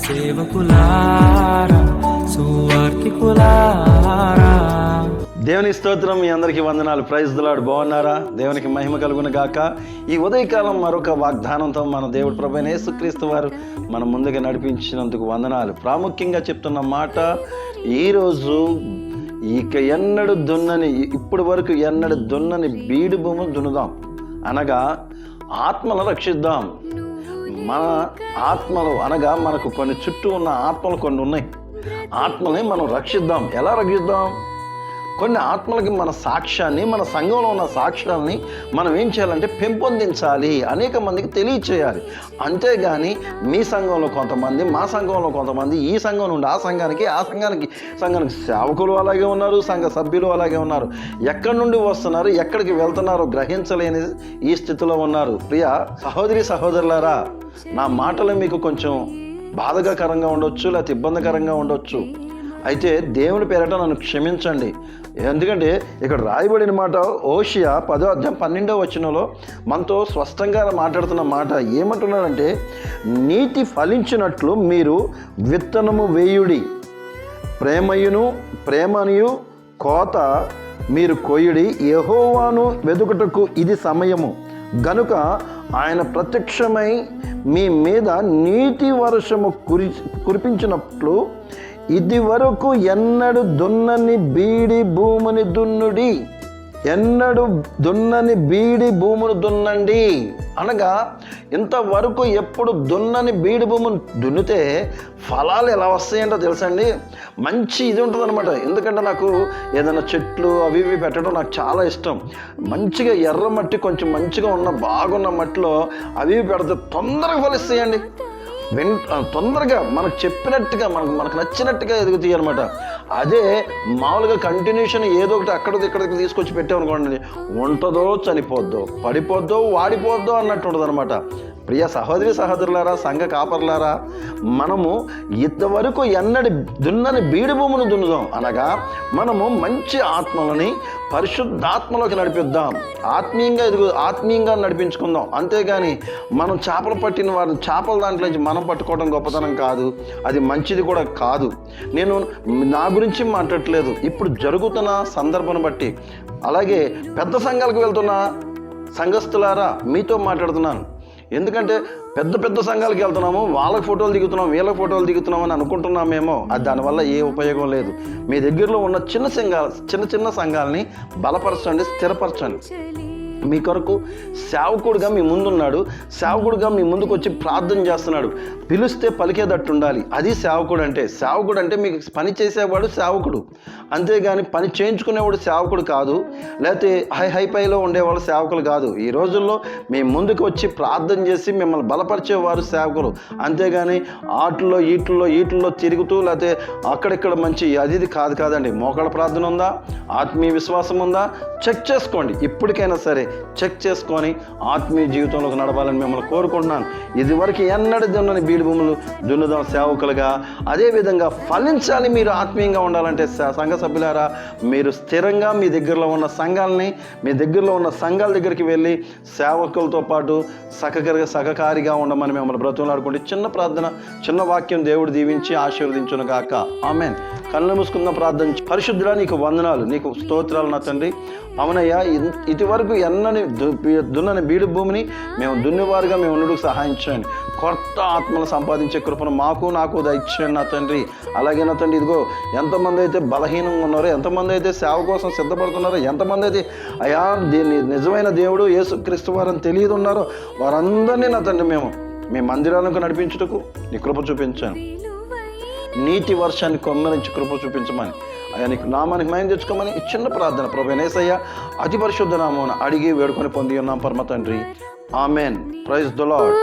సేవకులారా సువార్తికులారా. దేవుని స్తోత్రం. మీ అందరికీ వందనాలు. Praise the Lord. బాగున్నారా? దేవునికి మహిమ కలుగును గాక. ఈ ఉదయకాలం మరొక వాగ్దానంతో మన దేవుడు ప్రభువైన యేసుక్రీస్తు వారు మన ముందుగా నడిపించినందుకు వందనాలు. ప్రాముఖ్యంగా చెప్తున్న మాట, ఈరోజు ఇక ఎన్నడు దున్నని, ఇప్పటి వరకు ఎన్నడు దున్నని బీడు భూములు దున్నుదాం, అనగా ఆత్మలను రక్షిద్దాం. మన ఆత్మలు అనగా మనకు కొన్ని చుట్టూ ఉన్న ఆత్మలు కొన్ని ఉన్నాయి. ఆత్మల్ని మనం రక్షిద్దాం. ఎలా రక్షిద్దాం? కొన్ని ఆత్మలకి మన సాక్ష్యాన్ని, మన సంఘంలో ఉన్న సాక్ష్యాలని మనం ఏం చేయాలంటే పెంపొందించాలి, అనేక మందికి తెలియచేయాలి. అంతేగాని మీ సంఘంలో కొంతమంది, మా సంఘంలో కొంతమంది, ఈ సంఘం నుండి ఆ సంఘానికి సేవకులు అలాగే ఉన్నారు, సంఘ సభ్యులు అలాగే ఉన్నారు. ఎక్కడి నుండి వస్తున్నారు, ఎక్కడికి వెళ్తున్నారో గ్రహించలేని ఈ స్థితిలో ఉన్నారు. ప్రియ సహోదరి సహోదరులారా, నా మాటలు మీకు కొంచెం బాధకరంగా ఉండొచ్చు, లేకపోతే ఇబ్బందికరంగా ఉండొచ్చు. అయితే దేవుని పేరట నన్ను క్షమించండి. ఎందుకంటే ఇక్కడ రాయబడిన మాట హోషేయ 10వ అధ్యాయం 12వ వచనంలో మనతో స్పష్టంగా మాట్లాడుతున్న మాట ఏమంటున్నాడంటే, నీతి ఫలించినట్లు మీరు విత్తనము వేయుడి, ప్రేమనియు కోత మీరు కొయ్యుడి. యెహోవాను వెదుకుటకు ఇది సమయము గనుక ఆయన ప్రత్యక్షమై మీ మీద నీతి వర్షము కురిపించినట్లు ఇది వరకు ఎన్నడు దున్నని బీడి భూమిని దున్నుడి. ఎన్నడు దున్నని బీడి భూమును దున్నండి అనగా, ఇంతవరకు ఎప్పుడు దున్నని బీడి భూమిని దున్నితే ఫలాలు ఎలా వస్తాయంటో తెలుసండి. మంచి ఇది ఉంటుంది అనమాట. ఎందుకంటే నాకు ఏదైనా చెట్లు అవి ఇవి పెట్టడం నాకు చాలా ఇష్టం. మంచిగా ఎర్ర మట్టి, కొంచెం మంచిగా ఉన్న బాగున్న మట్టిలో అవి పెడితే తొందరగా ఫలిస్తాయండి. తొందరగా మనకు చెప్పినట్టుగా, మనకు నచ్చినట్టుగా ఎదుగుతాయి అనమాట. అదే మామూలుగా కంటిన్యూషన్ ఏదో ఒకటి అక్కడికి ఇక్కడికి తీసుకొచ్చి పెట్టామనుకోండి, ఉంటుందో చనిపోద్దో, పడిపోద్దో, వాడిపోద్దో అన్నట్టు ఉంటుంది అనమాట. ప్రియ సహోదరి సహోదరులారా, సంఘ కాపర్లారా, మనము ఇంతవరకు ఎన్నడి దున్నని బీడి భూమును దున్నుదాం, అనగా మనము మంచి ఆత్మలని పరిశుద్ధాత్మలోకి నడిపిద్దాం. ఆత్మీయంగా నడిపించుకుందాం. అంతేగాని మనం చేపలు పట్టిన వారిని చేపల దాంట్లో నుంచి మనం పట్టుకోవడం గొప్పతనం కాదు, అది మంచిది కూడా కాదు. నేను నా గురించి మాట్లాడట్లేదు, ఇప్పుడు జరుగుతున్న సందర్భాన్ని బట్టి. అలాగే పెద్ద సంఘాలకు వెళ్తున్న సంఘస్థులారా, మీతో మాట్లాడుతున్నాను. ఎందుకంటే పెద్ద సంఘాలకు వెళ్తున్నాము, వాళ్ళకి ఫోటోలు దిగుతున్నాం, వీళ్ళకి ఫోటోలు దిగుతున్నాం అని అనుకుంటున్నామేమో. అది దానివల్ల ఏ ఉపయోగం లేదు. మీ దగ్గరలో ఉన్న చిన్న సంఘాలని బలపరచండి, స్థిరపరచండి. మీ కొరకు సేవకుడుగా మీ ముందున్నాడు, సేవకుడుగా మీ ముందుకు వచ్చి ప్రార్థన చేస్తున్నాడు. పిలిస్తే పలికేదట్టు ఉండాలి. అది సేవకుడు అంటే. సేవకుడు అంటే మీకు పని చేసేవాడు సేవకుడు, అంతేగాని పని చేయించుకునేవాడు సేవకుడు కాదు. లేకపోతే హైపైలో ఉండేవాళ్ళు సేవకులు కాదు. ఈ రోజుల్లో మీ ముందుకు వచ్చి ప్రార్థన చేసి మిమ్మల్ని బలపరిచేవారు సేవకులు, అంతేగాని వీటిల్లో తిరుగుతూ లేకపోతే అక్కడిక్కడ మంచి అది కాదండి. మోకాళ్ళ ప్రార్థన ఉందా, ఆత్మీయ విశ్వాసం ఉందా, చెక్ చేసుకోండి. ఇప్పటికైనా సరే చెక్ చేసుకొని ఆత్మీయ జీవితంలోకి నడవాలని మిమ్మల్ని కోరుకుంటున్నాను. ఇదివరకు ఎన్నడూ దున్నని బీడి భూములు దున్నుదాం సేవకులుగా. అదేవిధంగా ఫలించాలి. మీరు ఆత్మీయంగా ఉండాలంటే సంఘ సభ్యులారా, మీరు స్థిరంగా మీ దగ్గరలో ఉన్న సంఘాల దగ్గరికి వెళ్ళి సేవకులతో పాటు సహకారిగా ఉండమని మిమ్మల్ని బ్రతుకులాడుకుంటే, చిన్న ప్రార్థన, చిన్న వాక్యం దేవుడు దీవించి ఆశీర్వదించును గాక. ఆమేన్. కళ్ళు మూసుకున్న ప్రార్థన. పరిశుద్ధుడా, నీకు వందనాలు, నీకు స్తోత్రాలు నా తండ్రి. అవునయ్యా, ఇదివరకు దున్నని బీడు భూమిని మేము దున్నేవారుగా మేము ఉండుటకు సహాయం చేయండి. కొత్త ఆత్మను సంపాదించే కృపను నాకు దయచేయండి నా తండ్రి. అలాగే నా తండ్రి, ఇదిగో ఎంతమంది అయితే బలహీనంగా ఉన్నారో, ఎంతమంది అయితే సేవ కోసం సిద్ధపడుతున్నారో, ఎంతమంది అయితే అయా దీన్ని నిజమైన దేవుడు యేసుక్రీస్తు వారని తెలియదు ఉన్నారో, వారందరినీ నా తండ్రి మేము మీ మందిరాలకు నడిపించుటకు నీ కృప చూపించాను. నీతి వర్షాన్ని కొమ్మరించి కృప చూపించమని, అయ్యా నీకు నామానికి మహిమ తెచ్చుకోమని ఈ చిన్న ప్రార్థన ప్రభువైన యేసయ్య అతి పరిశుద్ధ నామమున అడిగి వేడుకొని పొంది ఉన్నాం పరమ తండ్రి. ఆమెన్. Praise the lord.